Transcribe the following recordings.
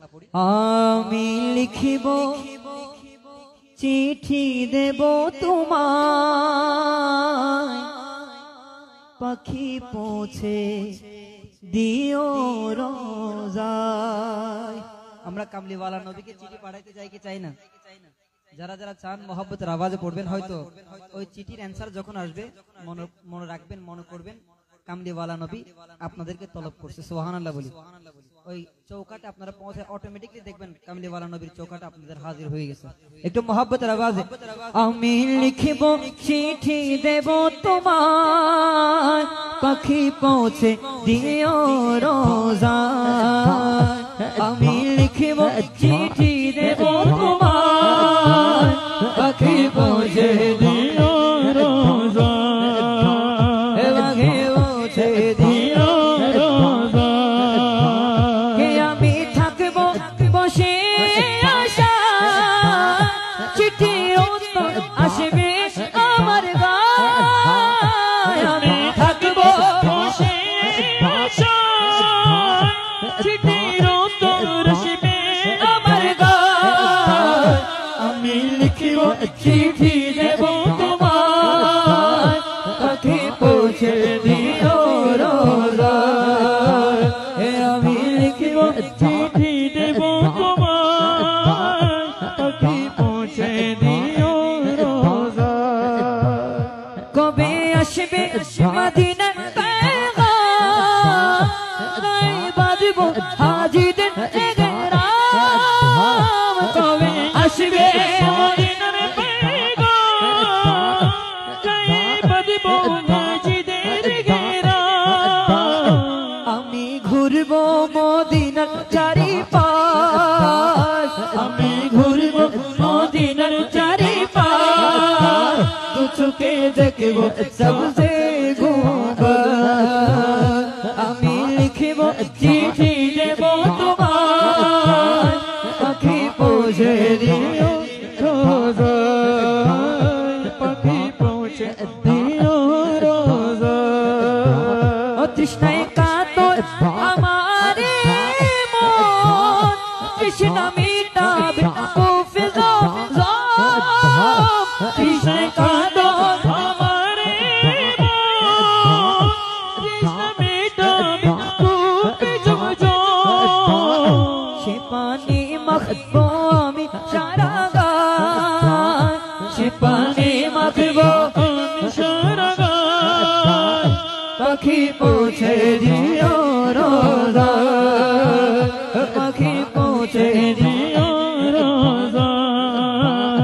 আমি লিখিব চিঠি দেব তোমায়, পাখি পৌঁছে দিও রোজায়। আমরা কামলিওয়ালা নবীকে চিঠি পাঠাইতে চাই কি চাই না? যারা যারা চান মোহাব্বতের আওয়াজে পড়বেন, হয়তো ওই চিঠির অ্যান্সার যখন আসবে মনে রাখবেন, মনে করবেন কামলিওয়ালা নবী আপনাদেরকে তলব করছে। সুবহানাল্লাহ বলি। ওই চৌকাটা আপনারা পৌঁছে অটোমেটিকলি দেখবেন কামলিওয়ালা নবীর চৌকাটা আপনাদের হাজির হয়ে গেছে। একটু মোহাব্বতের আওয়াজে। আমি লিখিব চিঠি দেব তোমায়, পাখি পৌঁছে দিও রোজায়। আমি লিখিব চিঠি দেব তোমায়, পাখি পৌঁছে দিও রোজায়, পাখি পৌঁছে দিও রোজায়। আমি থাকব বসে আশা, চিঠির উত্তর আসবে আমার গায়। আমি থাকব বসে আশা, চিঠির উত্তর আসবে আমার গায়। আমি লিখিব চিঠি দেব তোমায়, পাখি পৌঁছে দিও রোজায়। আমি লিখিব চিঠি দেব তোমায়, পাখি পৌঁছে দিও রোজায়। কবে আসবে মদিনার পেগাম, গায়ে বাঁধব হাজিদের এহরাম। কবে আসবে মদিনার পেগাম, গায়ে বাঁধব হাজিদের এহরাম। আমি ঘুরব মদিনার চারিপাশ, আমি ঘুরব মদিনার চারিপাশ। দু চোখে দেখব সবসে গুণগান। আমি লিখিব চিঠি দেব তোমায়, পাখি পৌঁছে দিও রোজায়, পাখি পৌঁছে দিও রোজায়। ও তৃষ্ণায় কাতর আমার মন, তৃষ্ণা মিটাবে কফে জমজম। তৃষ্ণায় কাতর আমার মন, তৃষ্ণা মিটাবে কফে জমজম। সে পানি মাখবো আমি সারা গায়, সে পানি মাখবো আমি সারা গায়। পাখি পৌঁছে দিও রোজায়, পাখি পৌঁছে দিও রোজায়।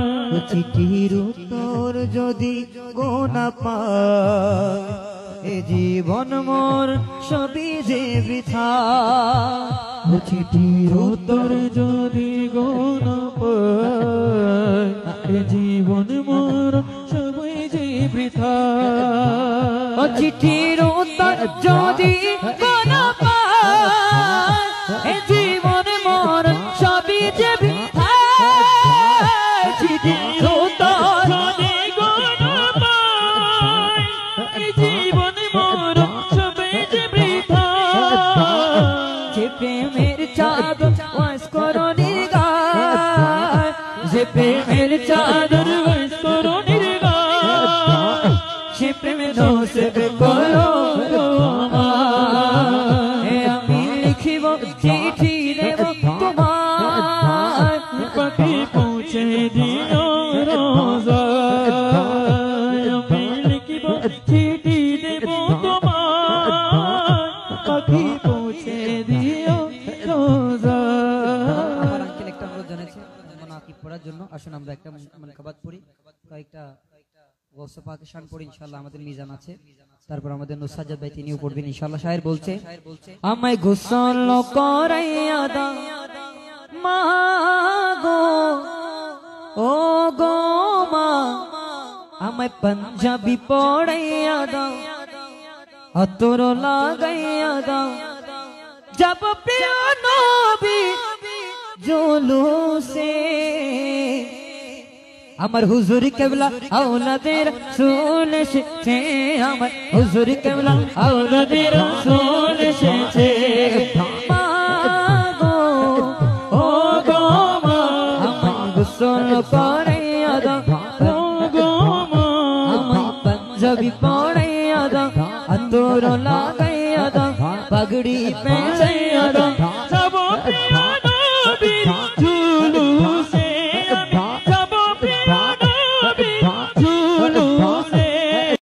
চিঠির উত্তর যদি গোনা পায়, এ জীবন মোর সবই যে বৃথা। চিঠির উত্তর যদি গোনা পায়, এ জীবন মোর সবই যে বৃথা। চিঠির উত্তর যদি গোনা পায়, এ জীবন মোর সবই যে বৃথা। চিঠির উত্তর যদি গোনা পায়, এ জীবন মোর সবই যে বৃথা। যে প্রেমের চাদর ওয়াস করো নির্গায়, যে প্রেমের চাদর ওয়াস করো নির্গায়। সে প্রেমে নসিব করো তোমায়। আমি লিখিব চিঠি দেব তোমায়, পাখি পৌঁছে দিও রোজায়। আমি লিখিব চিঠি দেব তোমায়, পাখি পৌঁছে দিও রোজায়। আমার আঙ্কেল একটা অনুরোধ জানাচ্ছে মানাকিব পড়ার জন্য। আসুন আমরা একটা মানকাবাত পড়ি, কয়েকটা গৌসে পাকের শান পড়ি ইনশাআল্লাহ। আমাদের মিজান আছে, তারপর আমাদের নুসাজ্জাদ ভাই তিনিও পড়বেন ইনশাআল্লাহ। শায়ের বলছে, আমায় গোসল করাইয়া দাও মা গো, ও গো মা। আমায় পাঞ্জাবি পড়াইয়া দাও, আতর লাগাইয়া দাও। যাব প্রিয় নবী জুলুসে, আমার হুজুর কেবলা আওলাদের রাসূল এসেছে, আমার হুজুর কেবলা আওলাদের রাসূল এসেছে। মা গো, ও भी पौड़िया दा अतोर लगाइया दा पगड़ी पहने